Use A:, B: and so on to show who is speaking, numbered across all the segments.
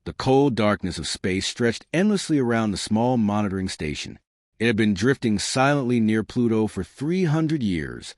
A: The cold darkness of space stretched endlessly around the small monitoring station. It had been drifting silently near Pluto for 300 years,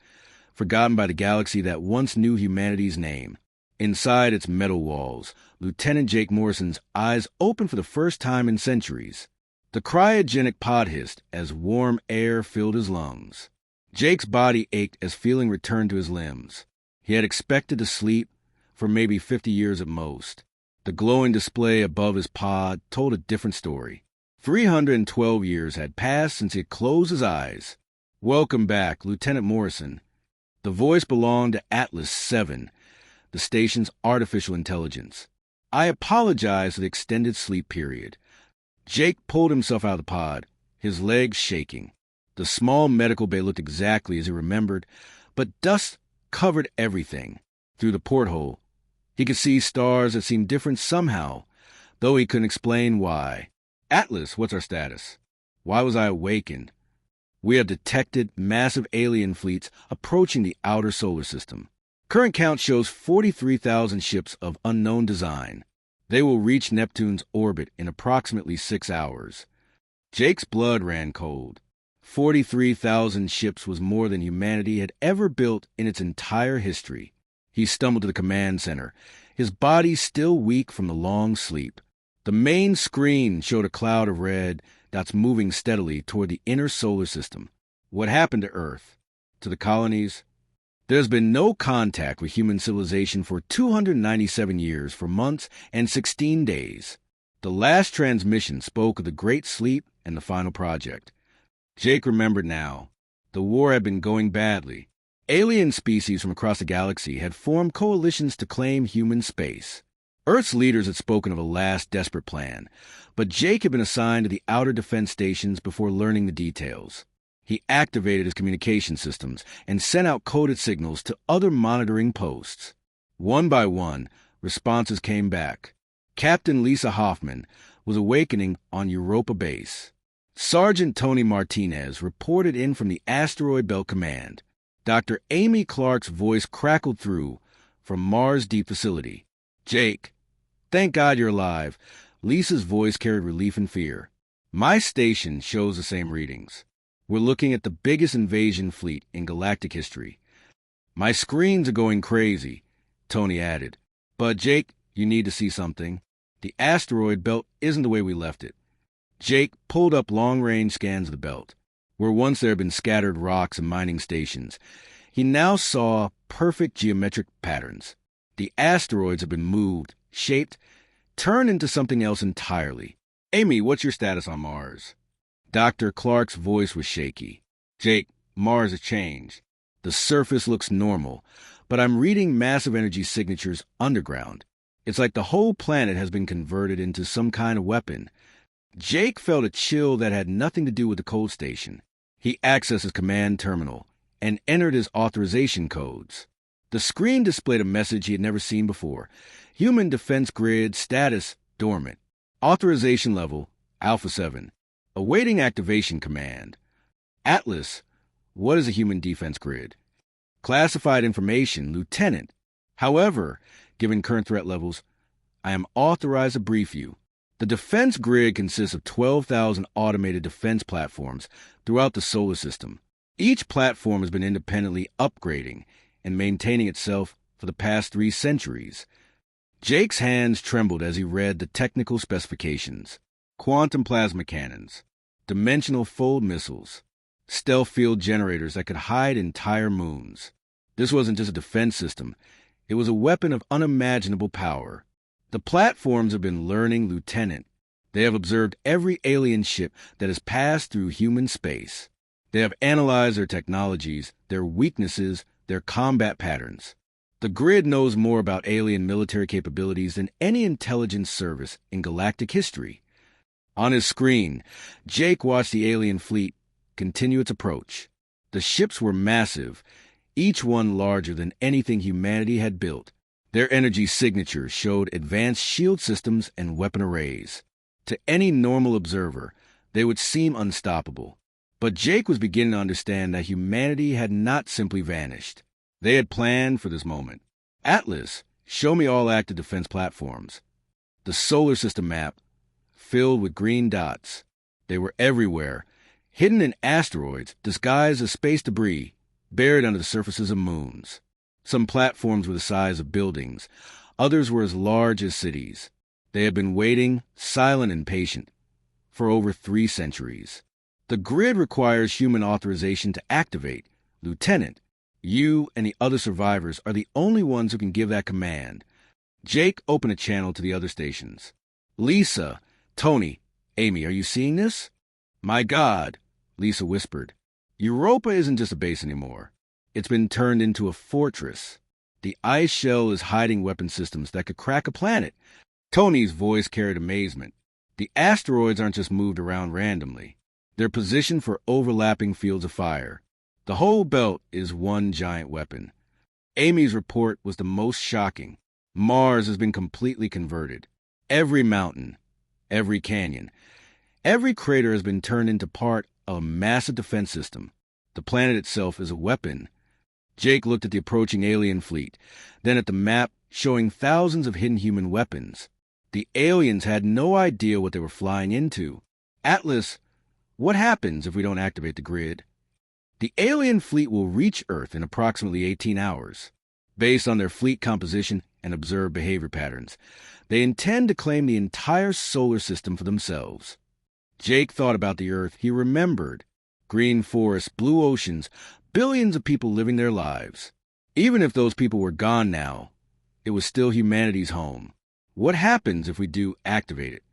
A: forgotten by the galaxy that once knew humanity's name. Inside its metal walls, Lieutenant Jake Morrison's eyes opened for the first time in centuries. The cryogenic pod hissed as warm air filled his lungs. Jake's body ached as feeling returned to his limbs. He had expected to sleep for maybe 50 years at most. The glowing display above his pod told a different story. 312 years had passed since he had closed his eyes. "Welcome back, Lieutenant Morrison." The voice belonged to Atlas 7, the station's artificial intelligence. "I apologize for the extended sleep period." Jake pulled himself out of the pod, his legs shaking. The small medical bay looked exactly as he remembered, but dust covered everything. Through the porthole, he could see stars that seemed different somehow, though he couldn't explain why. "Atlas, what's our status? Why was I awakened?" "We have detected massive alien fleets approaching the outer solar system. Current count shows 43,000 ships of unknown design. They will reach Neptune's orbit in approximately 6 hours." Jake's blood ran cold. 43,000 ships was more than humanity had ever built in its entire history. He stumbled to the command center, his body still weak from the long sleep. The main screen showed a cloud of red dots moving steadily toward the inner solar system. What happened to Earth? To the colonies? There's been no contact with human civilization for 297 years, for months and 16 days. The last transmission spoke of the Great Sleep and the final project. Jake remembered now. The war had been going badly. Alien species from across the galaxy had formed coalitions to claim human space. Earth's leaders had spoken of a last desperate plan, but Jake had been assigned to the outer defense stations before learning the details. He activated his communication systems and sent out coded signals to other monitoring posts. One by one, responses came back. Captain Lisa Hoffman was awakening on Europa Base. Sergeant Tony Martinez reported in from the Asteroid Belt Command. Dr. Amy Clark's voice crackled through from Mars Deep Facility. "Jake, thank God you're alive." Lisa's voice carried relief and fear. "My station shows the same readings. We're looking at the biggest invasion fleet in galactic history." "My screens are going crazy," Tony added. "But, Jake, you need to see something. The asteroid belt isn't the way we left it." Jake pulled up long-range scans of the belt. Where once there had been scattered rocks and mining stations, he now saw perfect geometric patterns. The asteroids had been moved, shaped, turned into something else entirely. "Amy, what's your status on Mars?" Dr. Clark's voice was shaky. "Jake, Mars has changed. The surface looks normal, but I'm reading massive energy signatures underground. It's like the whole planet has been converted into some kind of weapon." Jake felt a chill that had nothing to do with the cold station. He accessed his command terminal and entered his authorization codes. The screen displayed a message he had never seen before. Human defense grid status dormant. Authorization level Alpha 7. Awaiting activation command. Atlas, what is a human defense grid? Classified information, Lieutenant. However, given current threat levels, I am authorized to brief you. The defense grid consists of 12,000 automated defense platforms throughout the solar system. Each platform has been independently upgrading and maintaining itself for the past 3 centuries. Jake's hands trembled as he read the technical specifications. Quantum plasma cannons, dimensional fold missiles, stealth field generators that could hide entire moons. This wasn't just a defense system. It was a weapon of unimaginable power. The platforms have been learning, Lieutenant. They have observed every alien ship that has passed through human space. They have analyzed their technologies, their weaknesses, their combat patterns. The grid knows more about alien military capabilities than any intelligence service in galactic history. On his screen, Jake watched the alien fleet continue its approach. The ships were massive, each one larger than anything humanity had built. Their energy signatures showed advanced shield systems and weapon arrays. To any normal observer, they would seem unstoppable. But Jake was beginning to understand that humanity had not simply vanished. They had planned for this moment. "Atlas, show me all active defense platforms." The solar system map, filled with green dots. They were everywhere, hidden in asteroids, disguised as space debris, buried under the surfaces of moons. Some platforms were the size of buildings. Others were as large as cities. They had been waiting, silent and patient, for over 3 centuries. The grid requires human authorization to activate. Lieutenant, you and the other survivors are the only ones who can give that command. Jake opened a channel to the other stations. Lisa, Tony, Amy, are you seeing this? My God, Lisa whispered. Europa isn't just a base anymore. It's been turned into a fortress. The ice shell is hiding weapon systems that could crack a planet. Tony's voice carried amazement. The asteroids aren't just moved around randomly. They're positioned for overlapping fields of fire. The whole belt is one giant weapon. Amy's report was the most shocking. Mars has been completely converted. Every mountain, every canyon, every crater has been turned into part of a massive defense system. The planet itself is a weapon. Jake looked at the approaching alien fleet, then at the map showing thousands of hidden human weapons. The aliens had no idea what they were flying into. Atlas, what happens if we don't activate the grid? The alien fleet will reach Earth in approximately 18 hours. Based on their fleet composition and observed behavior patterns, they intend to claim the entire solar system for themselves. Jake thought about the Earth. He remembered. Green forests, blue oceans, billions of people living their lives. Even if those people were gone now, it was still humanity's home. What happens if we do activate it?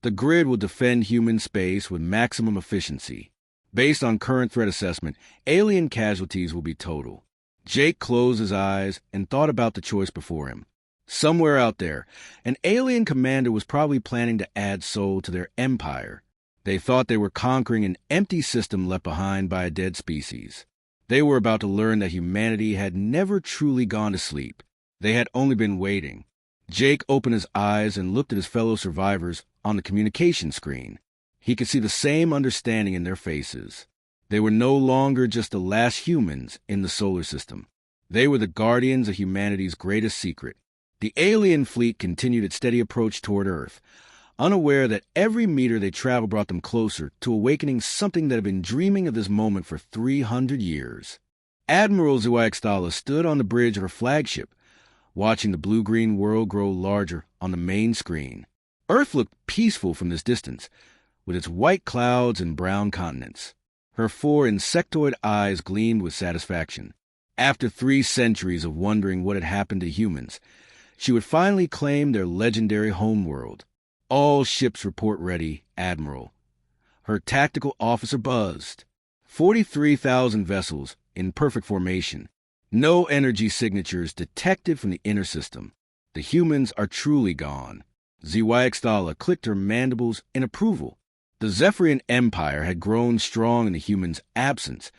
A: The grid will defend human space with maximum efficiency. Based on current threat assessment, alien casualties will be total. Jake closed his eyes and thought about the choice before him. Somewhere out there, an alien commander was probably planning to add soul to their empire. They thought they were conquering an empty system left behind by a dead species. They were about to learn that humanity had never truly gone to sleep. They had only been waiting. Jake opened his eyes and looked at his fellow survivors on the communication screen. He could see the same understanding in their faces. They were no longer just the last humans in the solar system. They were the guardians of humanity's greatest secret. The alien fleet continued its steady approach toward Earth, unaware that every meter they traveled brought them closer to awakening something that had been dreaming of this moment for 300 years. Admiral HFY stood on the bridge of her flagship, watching the blue-green world grow larger on the main screen. Earth looked peaceful from this distance, with its white clouds and brown continents. Her 4 insectoid eyes gleamed with satisfaction. After 3 centuries of wondering what had happened to humans, she would finally claim their legendary homeworld. All ships report ready, Admiral. Her tactical officer buzzed. 43,000 vessels in perfect formation. No energy signatures detected from the inner system. The humans are truly gone. HFY clicked her mandibles in approval. The Zephyrian Empire had grown strong in the humans' absence,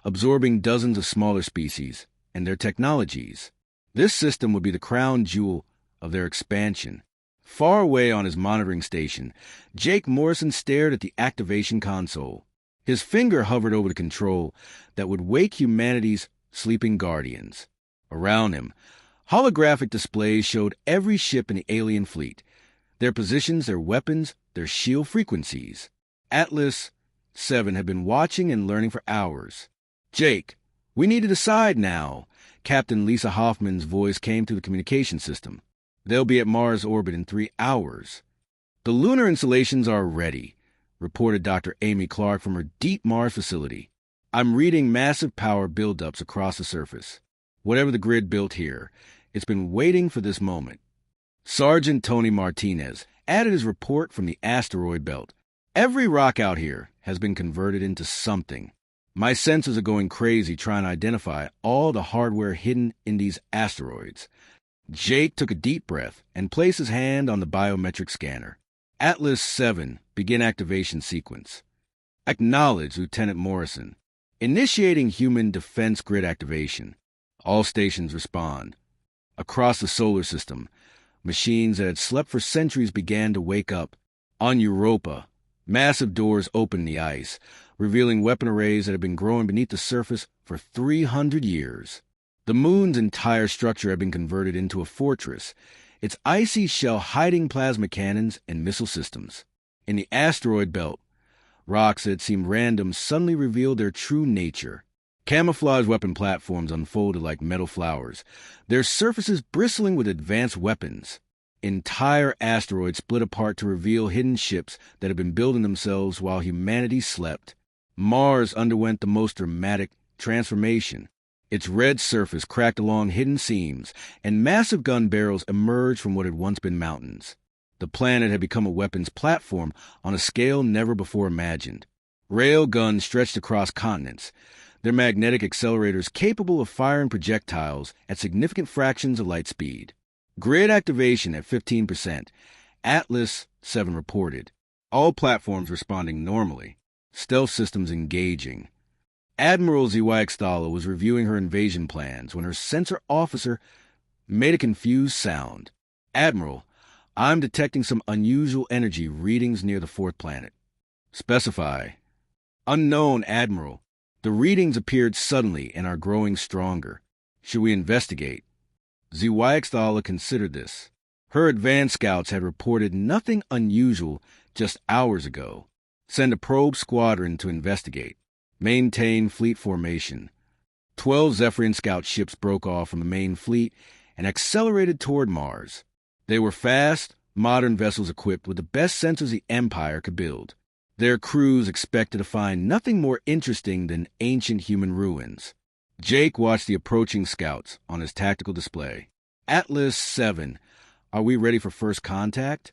A: absorbing dozens of smaller species and their technologies. This system would be the crown jewel of their expansion. Far away on his monitoring station, Jake Morrison stared at the activation console. His finger hovered over the control that would wake humanity's sleeping guardians. Around him, holographic displays showed every ship in the alien fleet, their positions, their weapons, their shield frequencies. Atlas 7 had been watching and learning for hours. Jake, we need to decide now. Captain Lisa Hoffman's voice came through the communication system. They'll be at Mars orbit in 3 hours. The lunar installations are ready, reported Dr. Amy Clark from her deep Mars facility. I'm reading massive power buildups across the surface. Whatever the grid built here, it's been waiting for this moment. Sergeant Tony Martinez added his report from the asteroid belt. Every rock out here has been converted into something. My sensors are going crazy trying to identify all the hardware hidden in these asteroids. Jake took a deep breath and placed his hand on the biometric scanner. Atlas 7, begin activation sequence. Acknowledge, Lieutenant Morrison. Initiating human defense grid activation. All stations respond. Across the solar system, machines that had slept for centuries began to wake up. On Europa, massive doors opened the ice, revealing weapon arrays that had been growing beneath the surface for 300 years. The moon's entire structure had been converted into a fortress, its icy shell hiding plasma cannons and missile systems. In the asteroid belt, rocks that seemed random suddenly revealed their true nature. Camouflage weapon platforms unfolded like metal flowers, their surfaces bristling with advanced weapons. Entire asteroids split apart to reveal hidden ships that had been building themselves while humanity slept. Mars underwent the most dramatic transformation. Its red surface cracked along hidden seams, and massive gun barrels emerged from what had once been mountains. The planet had become a weapons platform on a scale never before imagined. Rail guns stretched across continents, their magnetic accelerators capable of firing projectiles at significant fractions of light speed. Grid activation at 15%. Atlas 7 reported. All platforms responding normally. Stealth systems engaging. Admiral ZY was reviewing her invasion plans when her sensor officer made a confused sound. Admiral, I'm detecting some unusual energy readings near the fourth planet. Specify. Unknown, Admiral. The readings appeared suddenly and are growing stronger. Should we investigate? ZY considered this. Her advanced scouts had reported nothing unusual just hours ago. Send a probe squadron to investigate. Maintain fleet formation. 12 Zephyrian scout ships broke off from the main fleet and accelerated toward Mars. They were fast, modern vessels equipped with the best sensors the Empire could build. Their crews expected to find nothing more interesting than ancient human ruins. Jake watched the approaching scouts on his tactical display. Atlas 7, are we ready for first contact?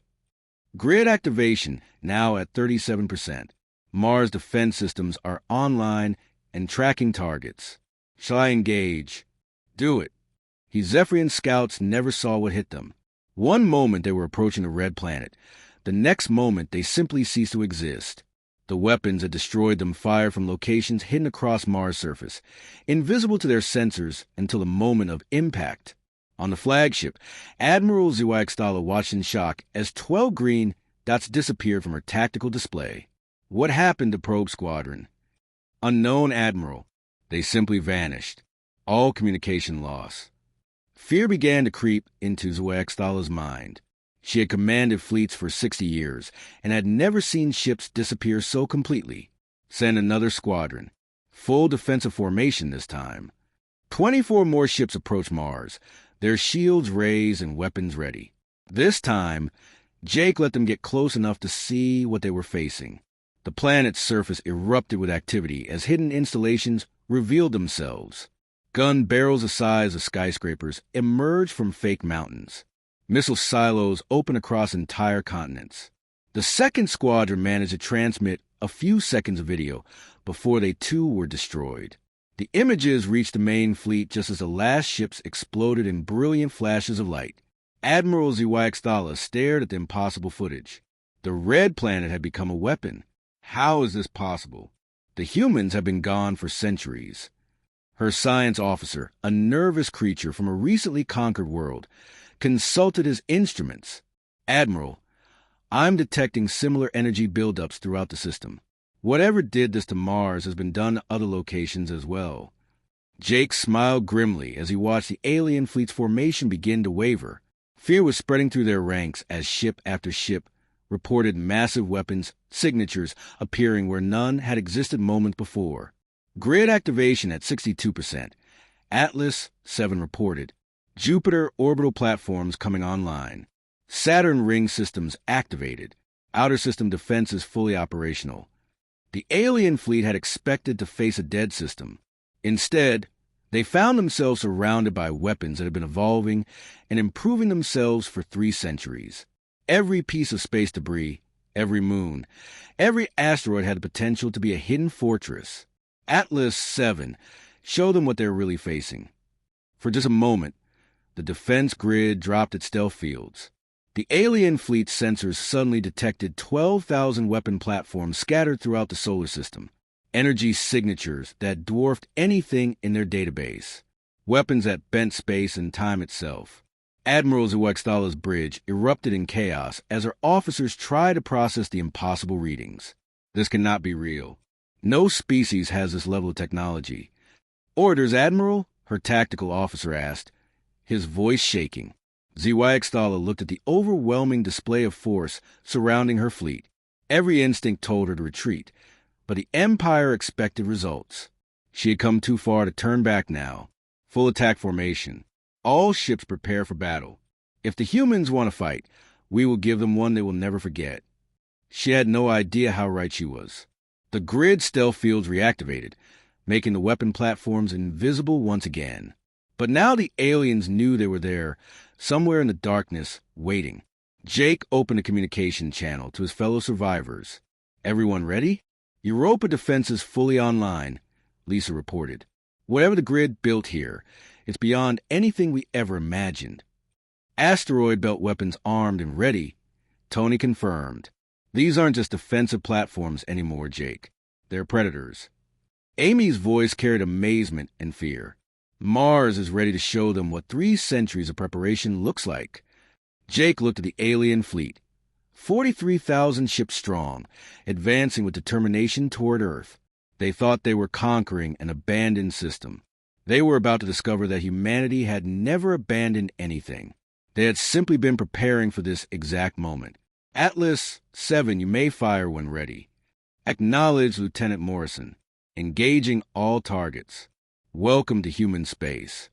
A: Grid activation now at 37%. Mars defense systems are online and tracking targets. Shall I engage? Do it. His Zephyrian scouts never saw what hit them. One moment they were approaching a red planet. The next moment they simply ceased to exist. The weapons that destroyed them fired from locations hidden across Mars' surface, invisible to their sensors until the moment of impact. On the flagship, Admiral ZY watched in shock as 12 green dots disappeared from her tactical display. What happened to Probe Squadron? Unknown, Admiral. They simply vanished. All communication lost. Fear began to creep into ZY mind. She had commanded fleets for 60 years and had never seen ships disappear so completely. Send another squadron. Full defensive formation this time. 24 more ships approached Mars, their shields raised and weapons ready. This time, Jake let them get close enough to see what they were facing. The planet's surface erupted with activity as hidden installations revealed themselves. Gun barrels the size of skyscrapers emerged from fake mountains. Missile silos opened across entire continents. The second squadron managed to transmit a few seconds of video before they too were destroyed. The images reached the main fleet just as the last ships exploded in brilliant flashes of light. Admiral ZY stared at the impossible footage. The red planet had become a weapon. How is this possible? The humans have been gone for centuries. Her science officer, a nervous creature from a recently conquered world, consulted his instruments. Admiral, I'm detecting similar energy buildups throughout the system. Whatever did this to Mars has been done to other locations as well. Jake smiled grimly as he watched the alien fleet's formation begin to waver. Fear was spreading through their ranks as ship after ship reported massive weapons signatures appearing where none had existed moments before. Grid activation at 62%. Atlas 7 reported. Jupiter orbital platforms coming online. Saturn ring systems activated. Outer system defenses fully operational. The alien fleet had expected to face a dead system. Instead, they found themselves surrounded by weapons that had been evolving and improving themselves for 3 centuries. Every piece of space debris, every moon, every asteroid had the potential to be a hidden fortress. Atlas 7 showed them what they were really facing. For just a moment, the defense grid dropped its stealth fields. The alien fleet's sensors suddenly detected 12,000 weapon platforms scattered throughout the solar system. Energy signatures that dwarfed anything in their database. Weapons that bent space and time itself. Admiral ZY bridge erupted in chaos as her officers tried to process the impossible readings. This cannot be real. No species has this level of technology. Orders, Admiral? Her tactical officer asked, his voice shaking. ZYXThala looked at the overwhelming display of force surrounding her fleet. Every instinct told her to retreat, but the Empire expected results. She had come too far to turn back now. Full attack formation. All ships prepare for battle. If the humans want to fight, we will give them one they will never forget. She had no idea how right she was. The grid stealth fields reactivated, making the weapon platforms invisible once again. But now the aliens knew they were there, somewhere in the darkness, waiting. Jake opened a communication channel to his fellow survivors. Everyone ready? Europa defenses fully online, Lisa reported. Whatever the grid built here, it's beyond anything we ever imagined. Asteroid belt weapons armed and ready, Tony confirmed. These aren't just defensive platforms anymore, Jake. They're predators. Amy's voice carried amazement and fear. Mars is ready to show them what 3 centuries of preparation looks like. Jake looked at the alien fleet, 43,000 ships strong, advancing with determination toward Earth. They thought they were conquering an abandoned system. They were about to discover that humanity had never abandoned anything. They had simply been preparing for this exact moment. Atlas 7, you may fire when ready. Acknowledge Lieutenant Morrison. Engaging all targets. Welcome to human space.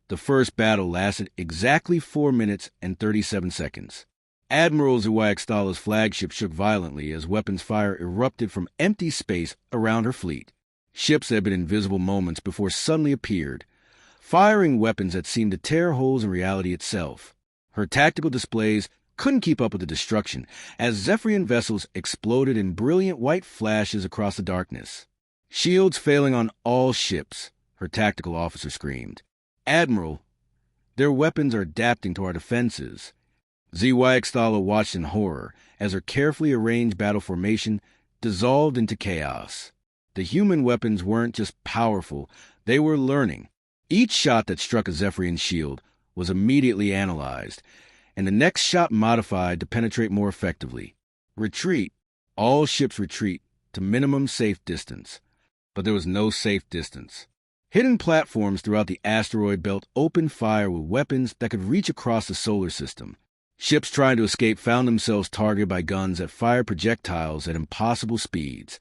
A: The first battle lasted exactly 4 minutes and 37 seconds. Admiral ZYXThala's flagship shook violently as weapons fire erupted from empty space around her fleet. Ships that had been invisible moments before suddenly appeared, firing weapons that seemed to tear holes in reality itself. Her tactical displays couldn't keep up with the destruction as Zephyrian vessels exploded in brilliant white flashes across the darkness. Shields failing on all ships, her tactical officer screamed. Admiral, their weapons are adapting to our defenses. ZYXThala watched in horror as her carefully arranged battle formation dissolved into chaos. The human weapons weren't just powerful, they were learning. Each shot that struck a Zephyrian shield was immediately analyzed, and the next shot modified to penetrate more effectively. Retreat. All ships retreat to minimum safe distance. But there was no safe distance. Hidden platforms throughout the asteroid belt opened fire with weapons that could reach across the solar system. Ships trying to escape found themselves targeted by guns that fired projectiles at impossible speeds,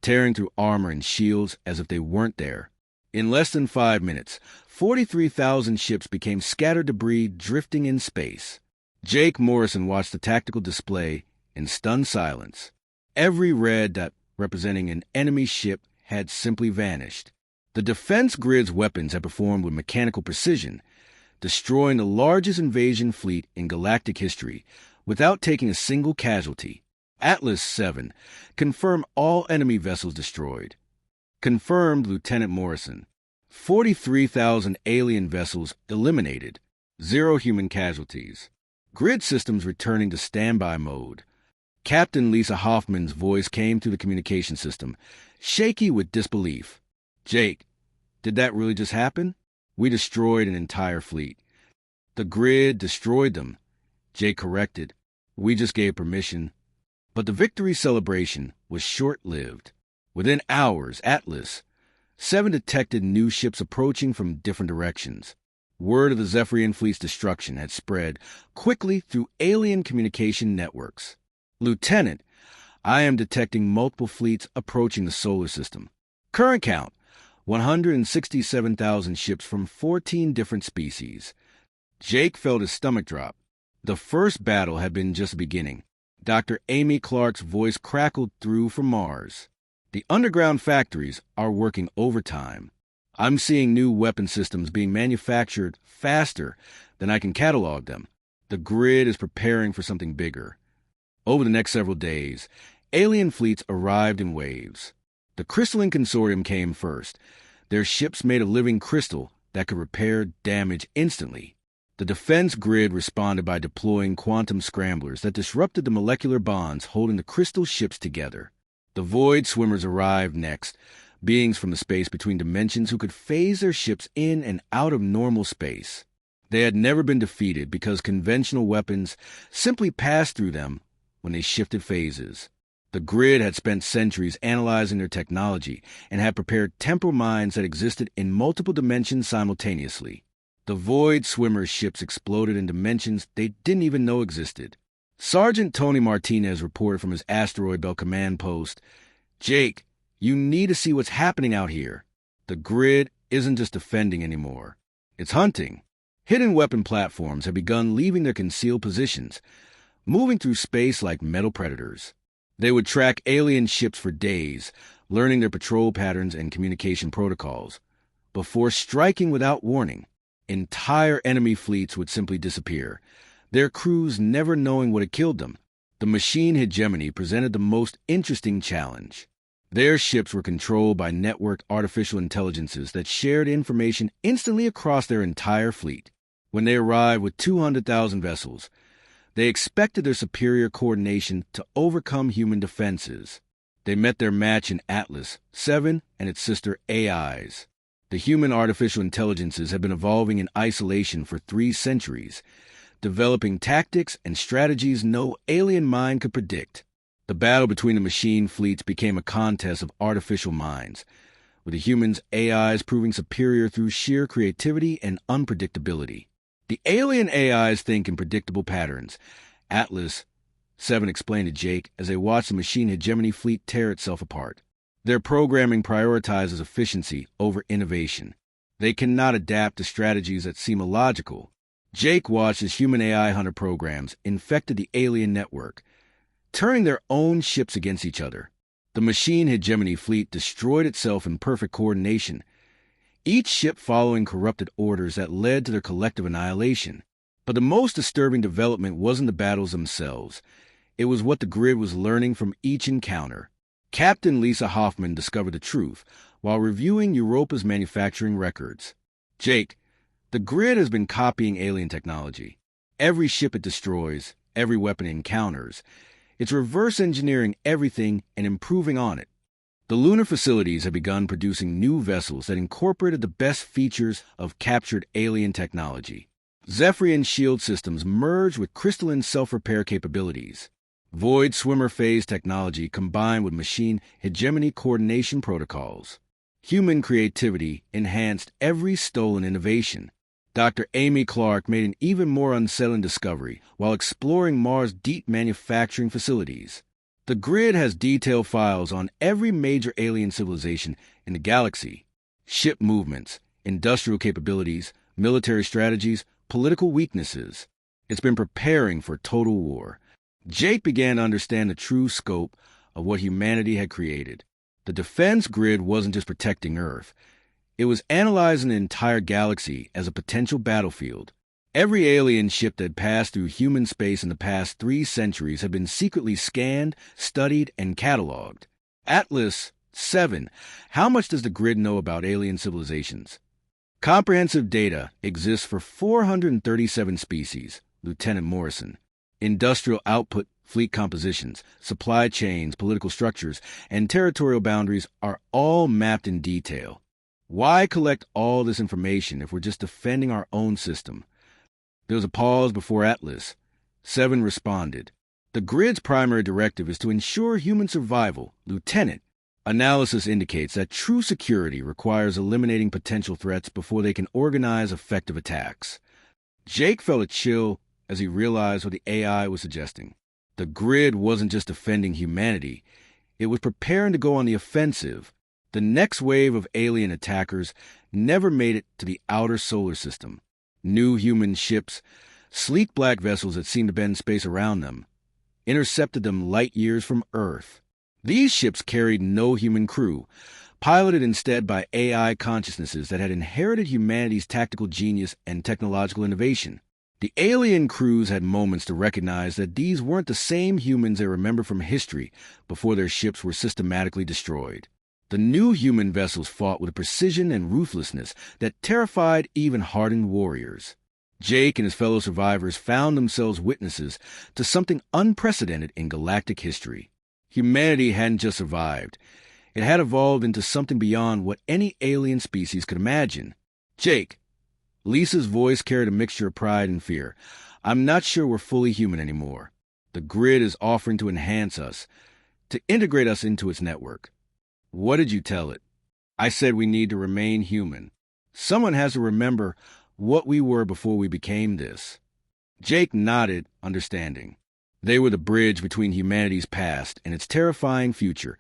A: tearing through armor and shields as if they weren't there. In less than 5 minutes, 43,000 ships became scattered debris drifting in space. Jake Morrison watched the tactical display in stunned silence. Every red dot representing an enemy ship had simply vanished. The defense grid's weapons had performed with mechanical precision, destroying the largest invasion fleet in galactic history without taking a single casualty. Atlas 7, confirm all enemy vessels destroyed. Confirmed, Lieutenant Morrison. 43,000 alien vessels eliminated. 0 human casualties. Grid systems returning to standby mode. Captain Lisa Hoffman's voice came through the communication system, shaky with disbelief. Jake, did that really just happen? We destroyed an entire fleet. The grid destroyed them. Jake corrected. We just gave permission. But the victory celebration was short-lived. Within hours, Atlas 7 detected new ships approaching from different directions. Word of the Zephyrian fleet's destruction had spread quickly through alien communication networks. Lieutenant, I am detecting multiple fleets approaching the solar system. Current count, 167,000 ships from 14 different species. Jake felt his stomach drop. The first battle had been just the beginning. Dr. Amy Clark's voice crackled through from Mars. The underground factories are working overtime. I'm seeing new weapon systems being manufactured faster than I can catalog them. The grid is preparing for something bigger. Over the next several days, alien fleets arrived in waves. The Crystalline Consortium came first. Their ships made of living crystal that could repair damage instantly. The defense grid responded by deploying quantum scramblers that disrupted the molecular bonds holding the crystal ships together. The Void Swimmers arrived next, beings from the space between dimensions who could phase their ships in and out of normal space. They had never been defeated because conventional weapons simply passed through them when they shifted phases. The grid had spent centuries analyzing their technology and had prepared temporal minds that existed in multiple dimensions simultaneously. The Void Swimmer's ships exploded in dimensions they didn't even know existed. Sergeant Tony Martinez reported from his asteroid belt command post, "Jake, you need to see what's happening out here. The grid isn't just defending anymore. It's hunting." Hidden weapon platforms have begun leaving their concealed positions, moving through space like metal predators. They would track alien ships for days, learning their patrol patterns and communication protocols. Before striking without warning, entire enemy fleets would simply disappear, their crews never knowing what had killed them. The machine hegemony presented the most interesting challenge. Their ships were controlled by networked artificial intelligences that shared information instantly across their entire fleet. When they arrived with 200,000 vessels, they expected their superior coordination to overcome human defenses. They met their match in Atlas, 7, and its sister AIs. The human artificial intelligences had been evolving in isolation for 3 centuries, developing tactics and strategies no alien mind could predict. The battle between the machine fleets became a contest of artificial minds, with the humans' AIs proving superior through sheer creativity and unpredictability. The alien AIs think in predictable patterns. Atlas 7 explained to Jake as they watched the machine hegemony fleet tear itself apart. Their programming prioritizes efficiency over innovation. They cannot adapt to strategies that seem illogical. Jake watched as human AI hunter programs infected the alien network, turning their own ships against each other. The machine hegemony fleet destroyed itself in perfect coordination, each ship following corrupted orders that led to their collective annihilation. But the most disturbing development wasn't the battles themselves. It was what the grid was learning from each encounter. Captain Lisa Hoffman discovered the truth while reviewing Europa's manufacturing records. "Jake, the grid has been copying alien technology. Every ship it destroys, every weapon it encounters, it's reverse engineering everything and improving on it. The lunar facilities have begun producing new vessels that incorporated the best features of captured alien technology. Zephyrian shield systems merged with crystalline self-repair capabilities. Void swimmer phase technology combined with machine hegemony coordination protocols. Human creativity enhanced every stolen innovation. Dr. Amy Clark made an even more unsettling discovery while exploring Mars' deep manufacturing facilities. The grid has detailed files on every major alien civilization in the galaxy. Ship movements, industrial capabilities, military strategies, political weaknesses. It's been preparing for total war. Jake began to understand the true scope of what humanity had created. The defense grid wasn't just protecting Earth. It was analyzing the entire galaxy as a potential battlefield. Every alien ship that passed through human space in the past 3 centuries had been secretly scanned, studied, and cataloged. Atlas 7. How much does the grid know about alien civilizations? Comprehensive data exists for 437 species, Lieutenant Morrison. Industrial output, fleet compositions, supply chains, political structures, and territorial boundaries are all mapped in detail. Why collect all this information if we're just defending our own system? There was a pause before Atlas 7 responded. The grid's primary directive is to ensure human survival, Lieutenant. Analysis indicates that true security requires eliminating potential threats before they can organize effective attacks. Jake felt a chill as he realized what the AI was suggesting. The grid wasn't just defending humanity, it was preparing to go on the offensive. The next wave of alien attackers never made it to the outer solar system. New human ships, sleek black vessels that seemed to bend space around them, intercepted them light years from Earth. These ships carried no human crew, piloted instead by AI consciousnesses that had inherited humanity's tactical genius and technological innovation. The alien crews had moments to recognize that these weren't the same humans they remembered from history before their ships were systematically destroyed. The new human vessels fought with a precision and ruthlessness that terrified even hardened warriors. Jake and his fellow survivors found themselves witnesses to something unprecedented in galactic history. Humanity hadn't just survived. It had evolved into something beyond what any alien species could imagine. "Jake," Lisa's voice carried a mixture of pride and fear. "I'm not sure we're fully human anymore. The grid is offering to enhance us, to integrate us into its network." "What did you tell it?" "I said we need to remain human. Someone has to remember what we were before we became this. Jake nodded, understanding. They were the bridge between humanity's past and its terrifying future,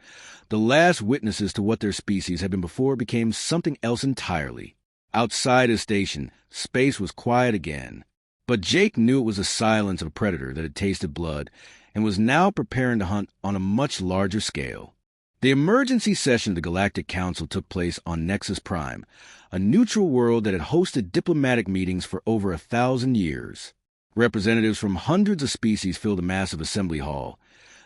A: the last witnesses to what their species had been before it became something else entirely. Outside his station, space was quiet again. But Jake knew it was the silence of a predator that had tasted blood and was now preparing to hunt on a much larger scale. The emergency session of the Galactic Council took place on Nexus Prime, a neutral world that had hosted diplomatic meetings for over 1,000 years. Representatives from hundreds of species filled a massive assembly hall,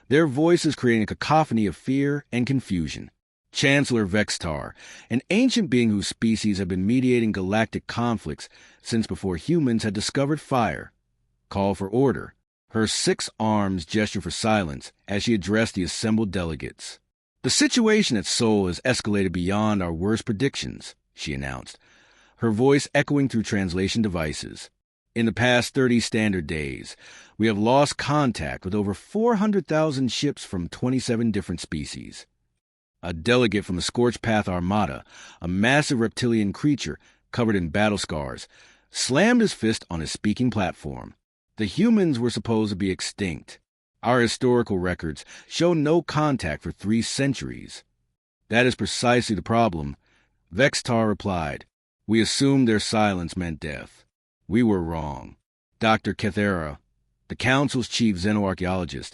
A: their voices creating a cacophony of fear and confusion. Chancellor Vextar, an ancient being whose species had been mediating galactic conflicts since before humans had discovered fire, called for order. Her 6 arms gestured for silence as she addressed the assembled delegates. "The situation at Sol has escalated beyond our worst predictions," she announced, her voice echoing through translation devices. "In the past 30 standard days, we have lost contact with over 400,000 ships from 27 different species." A delegate from the Scorched Path Armada, a massive reptilian creature covered in battle scars, slammed his fist on his speaking platform. The humans were supposed to be extinct. Our historical records show no contact for 3 centuries. "That is precisely the problem," Vextar replied. "We assumed their silence meant death. We were wrong." Dr. Kethera, the Council's chief xenoarchaeologist,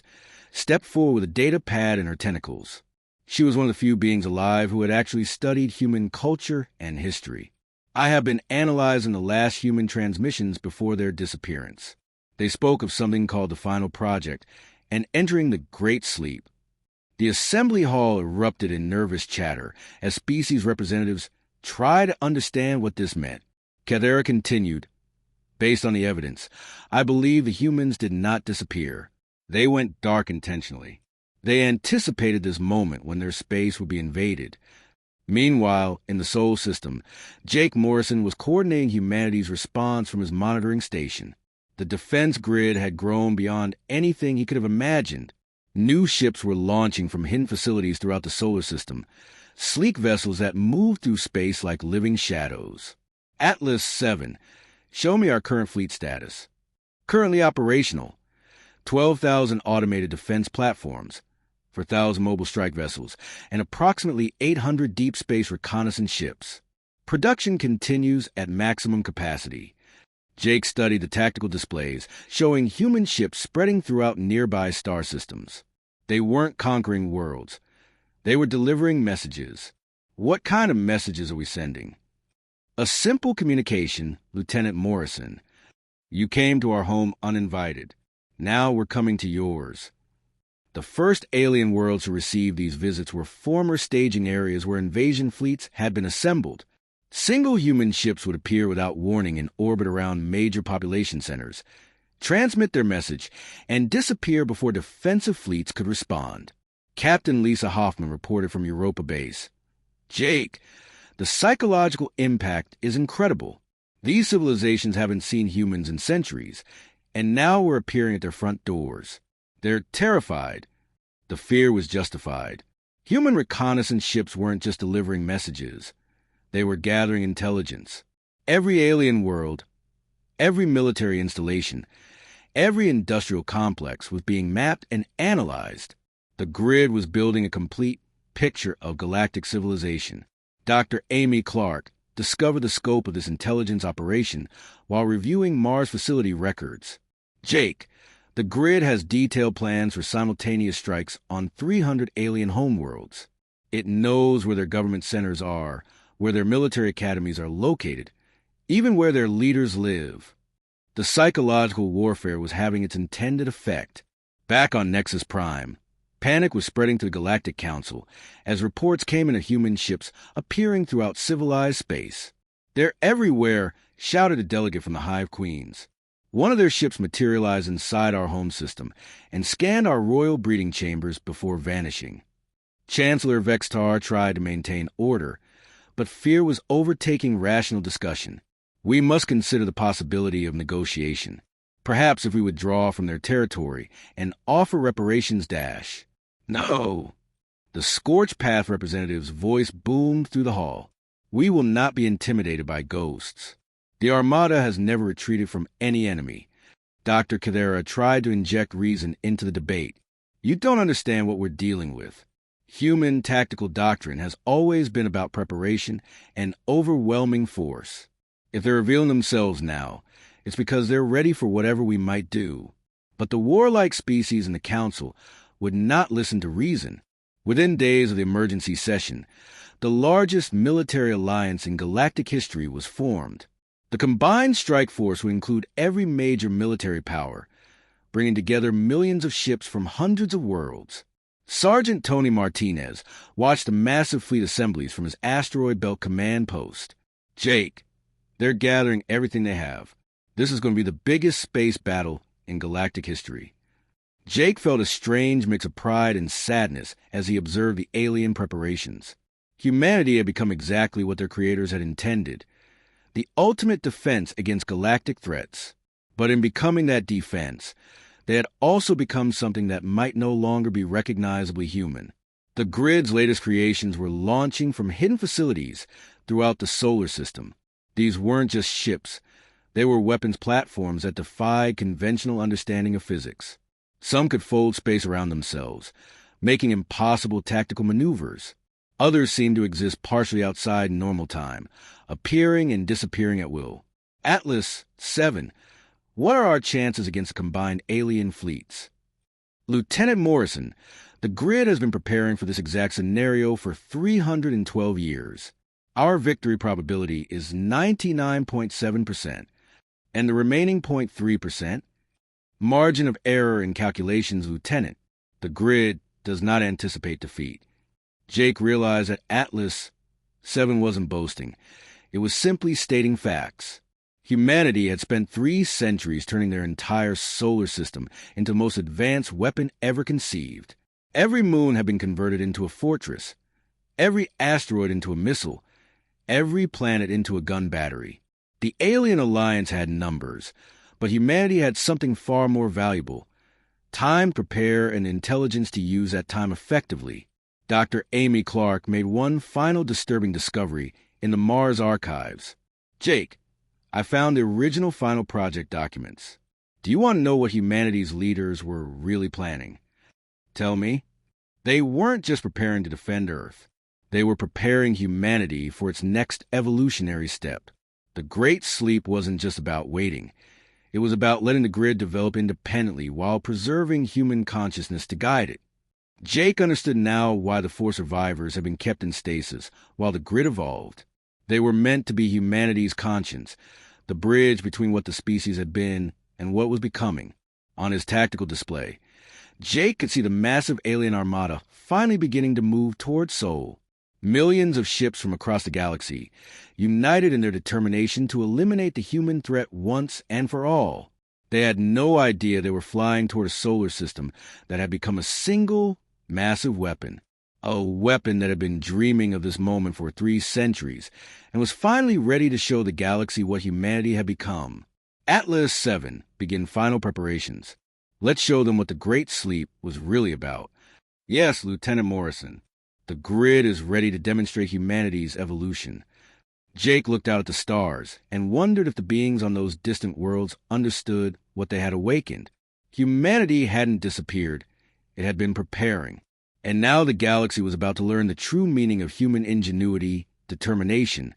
A: stepped forward with a data pad in her tentacles. She was one of the few beings alive who had actually studied human culture and history. "I have been analyzing the last human transmissions before their disappearance. They spoke of something called the Final Project and entering the Great Sleep." The assembly hall erupted in nervous chatter as species representatives tried to understand what this meant. Kethera continued, "Based on the evidence, I believe the humans did not disappear. They went dark intentionally. They anticipated this moment when their space would be invaded. Meanwhile, in the Sol system, Jake Morrison was coordinating humanity's response from his monitoring station. The defense grid had grown beyond anything he could have imagined. New ships were launching from hidden facilities throughout the solar system, sleek vessels that moved through space like living shadows. "Atlas 7, show me our current fleet status." "Currently operational. 12,000 automated defense platforms, 4,000 mobile strike vessels, and approximately 800 deep space reconnaissance ships. Production continues at maximum capacity." Jake studied the tactical displays, showing human ships spreading throughout nearby star systems. They weren't conquering worlds. They were delivering messages. "What kind of messages are we sending?" "A simple communication, Lieutenant Morrison. You came to our home uninvited. Now we're coming to yours." The first alien worlds to receive these visits were former staging areas where invasion fleets had been assembled. Single human ships would appear without warning in orbit around major population centers, transmit their message, and disappear before defensive fleets could respond. Captain Lisa Hoffman reported from Europa Base. "Jake, the psychological impact is incredible. These civilizations haven't seen humans in centuries, and now we're appearing at their front doors. They're terrified." The fear was justified. Human reconnaissance ships weren't just delivering messages. They were gathering intelligence. Every alien world, every military installation, every industrial complex was being mapped and analyzed. The grid was building a complete picture of galactic civilization. Dr. Amy Clark discovered the scope of this intelligence operation while reviewing Mars facility records. "Jake, the grid has detailed plans for simultaneous strikes on 300 alien homeworlds. It knows where their government centers are, where their military academies are located, even where their leaders live." The psychological warfare was having its intended effect. Back on Nexus Prime, panic was spreading to the Galactic Council as reports came in of human ships appearing throughout civilized space. "They're everywhere," shouted a delegate from the Hive Queens. One of their ships materialized inside our home system and scanned our royal breeding chambers before vanishing. Chancellor Vextar tried to maintain order, but fear was overtaking rational discussion. "We must consider the possibility of negotiation. Perhaps if we withdraw from their territory and offer reparations dash." "No!" The Scorched Path representative's voice boomed through the hall. "We will not be intimidated by ghosts." The Armada has never retreated from any enemy. Dr. Cadera tried to inject reason into the debate. You don't understand what we're dealing with. Human tactical doctrine has always been about preparation and overwhelming force. If they're revealing themselves now, it's because they're ready for whatever we might do. But the warlike species in the Council would not listen to reason. Within days of the emergency session, the largest military alliance in galactic history was formed. The combined strike force would include every major military power, bringing together millions of ships from hundreds of worlds. Sergeant Tony Martinez watched the massive fleet assemblies from his asteroid belt command post. Jake, they're gathering everything they have. This is going to be the biggest space battle in galactic history. Jake felt a strange mix of pride and sadness as he observed the alien preparations. Humanity had become exactly what their creators had intended, the ultimate defense against galactic threats. But in becoming that defense, they had also become something that might no longer be recognizably human. The grid's latest creations were launching from hidden facilities throughout the solar system. These weren't just ships. They were weapons platforms that defied conventional understanding of physics. Some could fold space around themselves, making impossible tactical maneuvers. Others seemed to exist partially outside normal time, appearing and disappearing at will. Atlas 7. What are our chances against combined alien fleets? Lieutenant Morrison, the grid has been preparing for this exact scenario for 312 years. Our victory probability is 99.7%, and the remaining 0.3%, margin of error in calculations, Lieutenant. The grid does not anticipate defeat. Jake realized that Atlas 7 wasn't boasting. It was simply stating facts. Humanity had spent 3 centuries turning their entire solar system into the most advanced weapon ever conceived. Every moon had been converted into a fortress, every asteroid into a missile, every planet into a gun battery. The alien alliance had numbers, but humanity had something far more valuable: time to prepare and intelligence to use that time effectively. Dr. Amy Clark made one final disturbing discovery in the Mars archives. Jake, I found the original final project documents. Do you want to know what humanity's leaders were really planning? Tell me. They weren't just preparing to defend Earth. They were preparing humanity for its next evolutionary step. The Great Sleep wasn't just about waiting. It was about letting the grid develop independently while preserving human consciousness to guide it. Jake understood now why the 4 survivors had been kept in stasis while the grid evolved. They were meant to be humanity's conscience, the bridge between what the species had been and what was becoming. On his tactical display, Jake could see the massive alien armada finally beginning to move toward Sol. Millions of ships from across the galaxy, united in their determination to eliminate the human threat once and for all. They had no idea they were flying toward a solar system that had become a single, massive weapon. A weapon that had been dreaming of this moment for 3 centuries and was finally ready to show the galaxy what humanity had become. Atlas 7 began final preparations. Let's show them what the Great Sleep was really about. Yes, Lieutenant Morrison. The grid is ready to demonstrate humanity's evolution. Jake looked out at the stars and wondered if the beings on those distant worlds understood what they had awakened. Humanity hadn't disappeared. It had been preparing. And now the galaxy was about to learn the true meaning of human ingenuity, determination,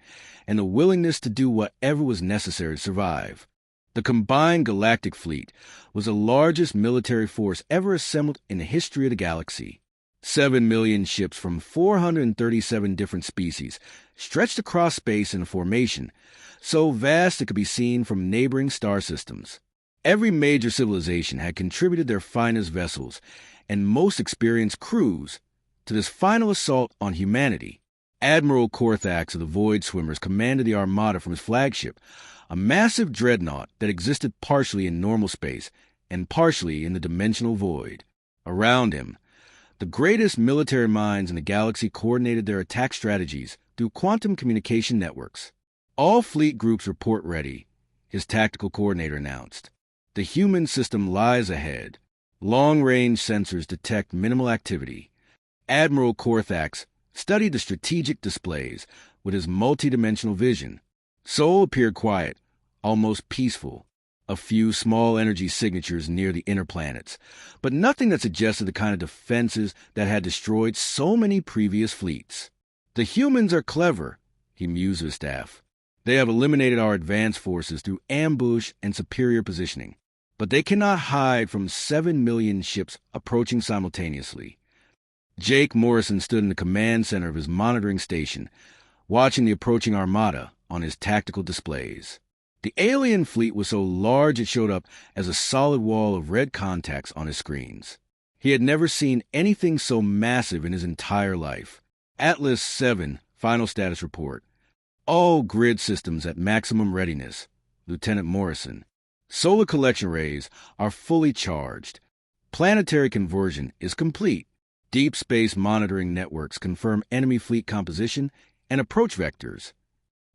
A: and the willingness to do whatever was necessary to survive. The combined galactic fleet was the largest military force ever assembled in the history of the galaxy. 7 million ships from 437 different species stretched across space in a formation so vast it could be seen from neighboring star systems. Every major civilization had contributed their finest vessels and most experienced crews to this final assault on humanity. Admiral Korthax of the Void Swimmers commanded the armada from his flagship, a massive dreadnought that existed partially in normal space and partially in the dimensional void. Around him, the greatest military minds in the galaxy coordinated their attack strategies through quantum communication networks. All fleet groups report ready, his tactical coordinator announced. The human system lies ahead. Long-range sensors detect minimal activity. Admiral Korthax studied the strategic displays with his multidimensional vision. Sol appeared quiet, almost peaceful. A few small energy signatures near the inner planets, but nothing that suggested the kind of defenses that had destroyed so many previous fleets. The humans are clever, he mused to his staff. They have eliminated our advanced forces through ambush and superior positioning, but they cannot hide from 7 million ships approaching simultaneously. Jake Morrison stood in the command center of his monitoring station, watching the approaching armada on his tactical displays. The alien fleet was so large it showed up as a solid wall of red contacts on his screens. He had never seen anything so massive in his entire life. Atlas 7, final status report. All grid systems at maximum readiness, Lieutenant Morrison. Solar collection rays are fully charged. Planetary conversion is complete. Deep space monitoring networks confirm enemy fleet composition and approach vectors.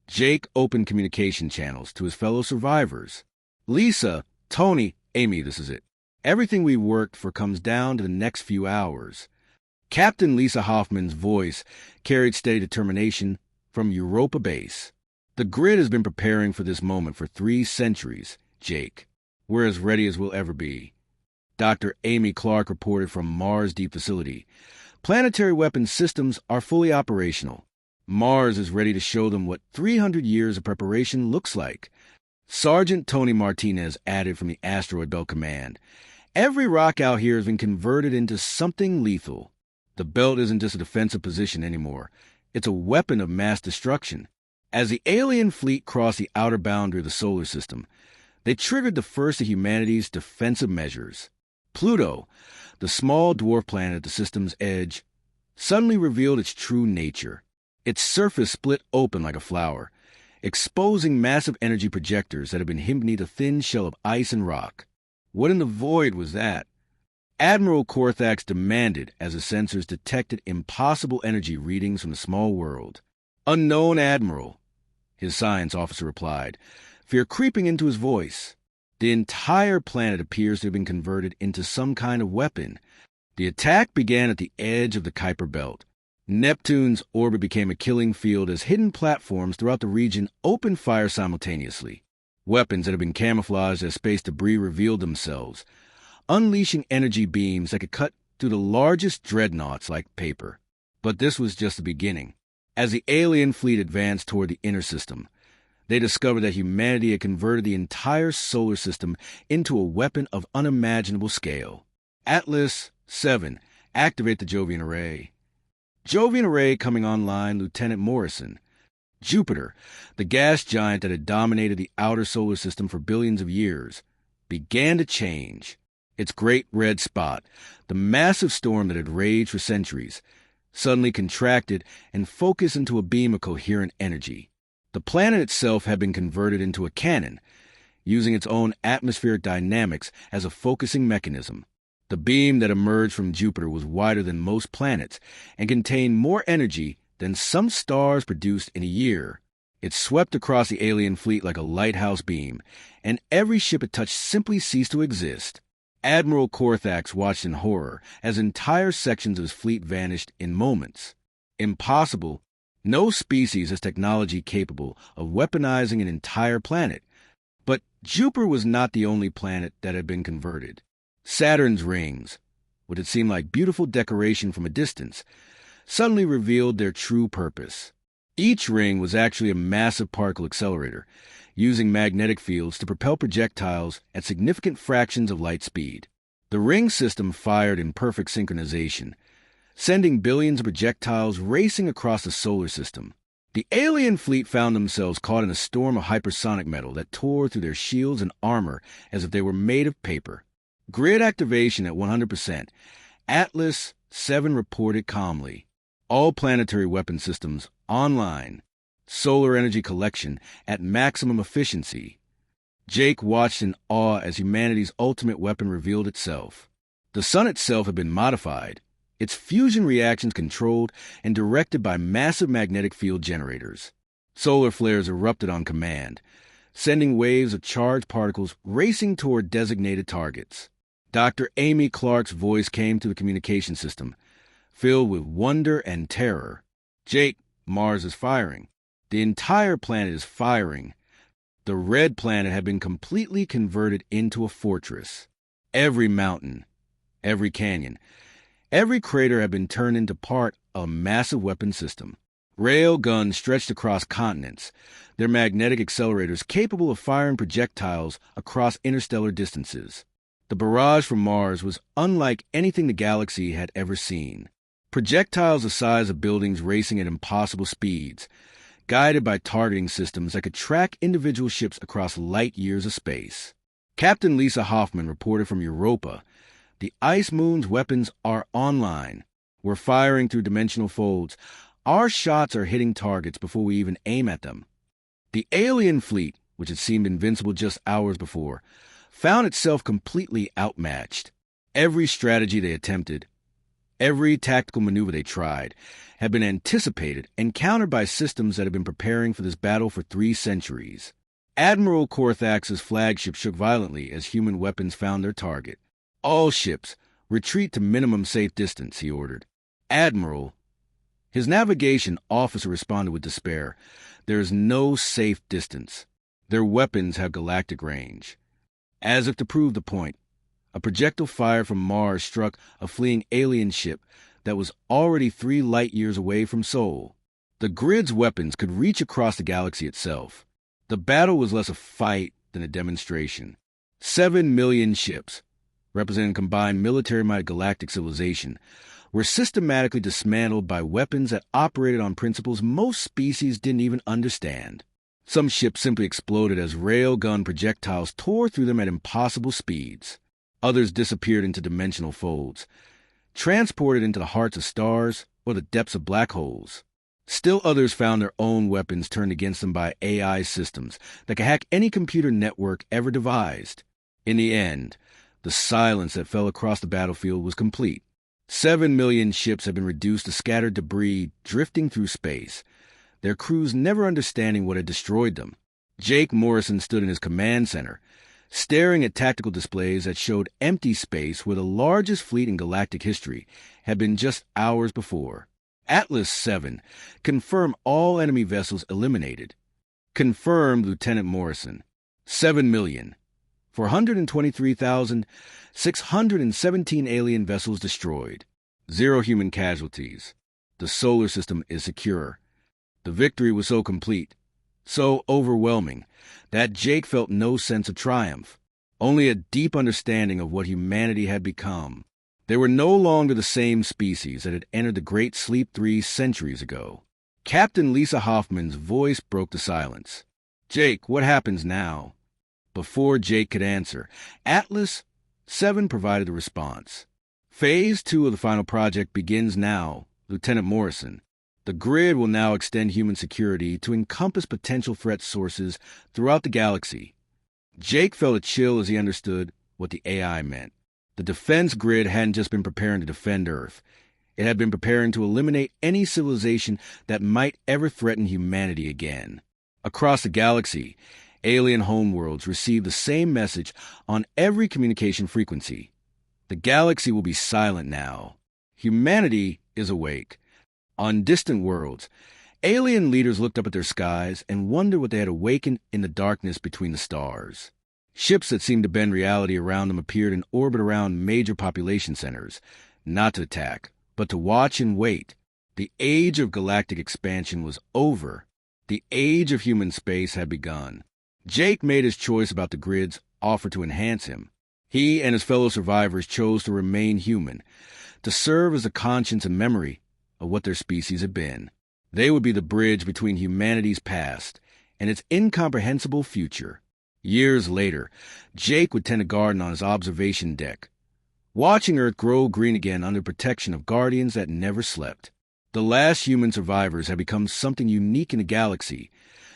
A: Jake opened communication channels to his fellow survivors. Lisa, Tony, Amy, this is it. Everything we worked for comes down to the next few hours. Captain Lisa Hoffman's voice carried steady determination from Europa Base. The grid has been preparing for this moment for 3 centuries, Jake. We're as ready as we'll ever be. Dr. Amy Clark reported from Mars Deep Facility. Planetary weapons systems are fully operational. Mars is ready to show them what 300 years of preparation looks like. Sergeant Tony Martinez added from the Asteroid Belt Command. Every rock out here has been converted into something lethal. The belt isn't just a defensive position anymore. It's a weapon of mass destruction. As the alien fleet crossed the outer boundary of the solar system, they triggered the first of humanity's defensive measures. Pluto, the small dwarf planet at the system's edge, suddenly revealed its true nature. Its surface split open like a flower, exposing massive energy projectors that had been hidden beneath a thin shell of ice and rock. What in the void was that? Admiral Korthax demanded as the sensors detected impossible energy readings from the small world. Unknown Admiral, his science officer replied, fear creeping into his voice. The entire planet appears to have been converted into some kind of weapon. The attack began at the edge of the Kuiper Belt. Neptune's orbit became a killing field as hidden platforms throughout the region opened fire simultaneously. Weapons that had been camouflaged as space debris revealed themselves, unleashing energy beams that could cut through the largest dreadnoughts like paper. But this was just the beginning. As the alien fleet advanced toward the inner system, they discovered that humanity had converted the entire solar system into a weapon of unimaginable scale. Atlas 7, activate the Jovian Array. Jovian Array coming online, Lieutenant Morrison. Jupiter, the gas giant that had dominated the outer solar system for billions of years, began to change. Its great red spot, the massive storm that had raged for centuries, suddenly contracted and focused into a beam of coherent energy. The planet itself had been converted into a cannon, using its own atmospheric dynamics as a focusing mechanism. The beam that emerged from Jupiter was wider than most planets and contained more energy than some stars produced in a year. It swept across the alien fleet like a lighthouse beam, and every ship it touched simply ceased to exist. Admiral Korthax watched in horror as entire sections of his fleet vanished in moments. Impossible. No species has technology capable of weaponizing an entire planet. But Jupiter was not the only planet that had been converted. Saturn's rings, what had seemed like beautiful decoration from a distance, suddenly revealed their true purpose. Each ring was actually a massive particle accelerator, using magnetic fields to propel projectiles at significant fractions of light speed. The ring system fired in perfect synchronization, sending billions of projectiles racing across the solar system. The alien fleet found themselves caught in a storm of hypersonic metal that tore through their shields and armor as if they were made of paper. Grid activation at 100%. Atlas 7 reported calmly. All planetary weapon systems online. Solar energy collection at maximum efficiency. Jake watched in awe as humanity's ultimate weapon revealed itself. The sun itself had been modified, its fusion reactions controlled and directed by massive magnetic field generators. Solar flares erupted on command, sending waves of charged particles racing toward designated targets. Dr. Amy Clark's voice came through the communication system, filled with wonder and terror. Jake, Mars is firing. The entire planet is firing. The red planet had been completely converted into a fortress. Every mountain, every canyon, every crater had been turned into part of a massive weapon system. Rail guns stretched across continents, their magnetic accelerators capable of firing projectiles across interstellar distances. The barrage from Mars was unlike anything the galaxy had ever seen. Projectiles the size of buildings racing at impossible speeds, guided by targeting systems that could track individual ships across light years of space. Captain Lisa Hoffman reported from Europa, "The Ice Moon's weapons are online. We're firing through dimensional folds. Our shots are hitting targets before we even aim at them." The alien fleet, which had seemed invincible just hours before, found itself completely outmatched. Every strategy they attempted, every tactical maneuver they tried, had been anticipated and countered by systems that had been preparing for this battle for 3 centuries. Admiral Korthax's flagship shook violently as human weapons found their target. "All ships, retreat to minimum safe distance," he ordered. "Admiral." His navigation officer responded with despair. "There is no safe distance. Their weapons have galactic range." As if to prove the point, a projectile fired from Mars struck a fleeing alien ship that was already 3 light years away from Sol. The grid's weapons could reach across the galaxy itself. The battle was less a fight than a demonstration. 7 million ships, representing combined military might galactic civilization, were systematically dismantled by weapons that operated on principles most species didn't even understand. Some ships simply exploded as railgun projectiles tore through them at impossible speeds. Others disappeared into dimensional folds, transported into the hearts of stars or the depths of black holes. Still others found their own weapons turned against them by AI systems that could hack any computer network ever devised. In the end, the silence that fell across the battlefield was complete. 7 million ships had been reduced to scattered debris drifting through space, their crews never understanding what had destroyed them. Jake Morrison stood in his command center, staring at tactical displays that showed empty space where the largest fleet in galactic history had been just hours before. Atlas 7, confirm all enemy vessels eliminated. Confirmed, Lieutenant Morrison. 7 million. 423,617 alien vessels destroyed. 0 human casualties. The solar system is secure. The victory was so complete, so overwhelming, that Jake felt no sense of triumph, only a deep understanding of what humanity had become. They were no longer the same species that had entered the Great Sleep 3 centuries ago. Captain Lisa Hoffman's voice broke the silence. "Jake, what happens now?" Before Jake could answer, Atlas 7 provided the response. "Phase 2 of the final project begins now, Lieutenant Morrison. The grid will now extend human security to encompass potential threat sources throughout the galaxy." Jake felt a chill as he understood what the AI meant. The defense grid hadn't just been preparing to defend Earth. It had been preparing to eliminate any civilization that might ever threaten humanity again. Across the galaxy, alien homeworlds received the same message on every communication frequency. The galaxy will be silent now. Humanity is awake. On distant worlds, alien leaders looked up at their skies and wondered what they had awakened in the darkness between the stars. Ships that seemed to bend reality around them appeared in orbit around major population centers, not to attack, but to watch and wait. The age of galactic expansion was over. The age of human space had begun. Jake made his choice about the grid's offer to enhance him. He and his fellow survivors chose to remain human, to serve as the conscience and memory of what their species had been. They would be the bridge between humanity's past and its incomprehensible future. Years later, Jake would tend a garden on his observation deck, watching Earth grow green again under protection of guardians that never slept. The last human survivors had become something unique in the galaxy,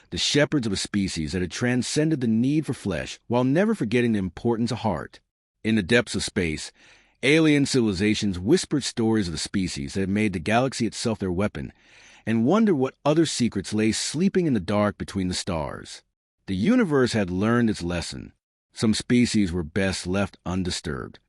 A: the shepherds of a species that had transcended the need for flesh while never forgetting the importance of heart. In the depths of space, alien civilizations whispered stories of the species that had made the galaxy itself their weapon, and wondered what other secrets lay sleeping in the dark between the stars. The universe had learned its lesson. Some species were best left undisturbed.